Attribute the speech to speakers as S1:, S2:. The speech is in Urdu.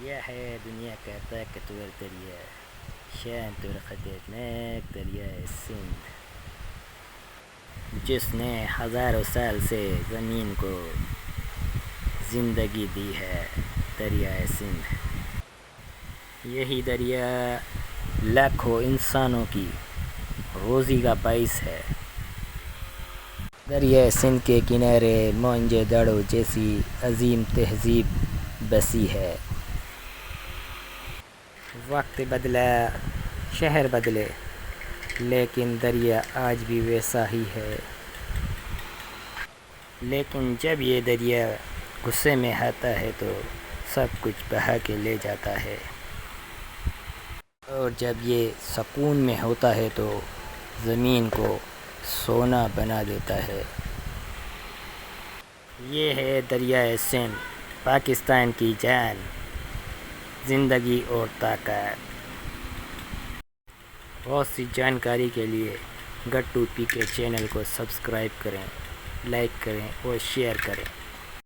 S1: یہ ہے دنیا کا طاقتور دریا، شانت اور خطرناک دریائے سندھ، جس نے ہزاروں سال سے زمین کو زندگی دی ہے۔ دریائے سندھ، یہی دریا لاکھوں انسانوں کی روزی کا باعث ہے۔ دریائے سندھ کے کنارے موئنجو داڑو جیسی عظیم تہذیب بسی ہے۔ وقت بدلا، شہر بدلے، لیکن دریا آج بھی ویسا ہی ہے۔ لیکن جب یہ دریا غصے میں آتا ہے تو سب کچھ بہا کے لے جاتا ہے، اور جب یہ سکون میں ہوتا ہے تو زمین کو سونا بنا دیتا ہے۔ یہ ہے دریائے سندھ، پاکستان کی جان، زندگی اور طاقت۔ بہت سی جانکاری کے لیے گٹو پی کے چینل کو سبسکرائب کریں، لائک کریں اور شیئر کریں۔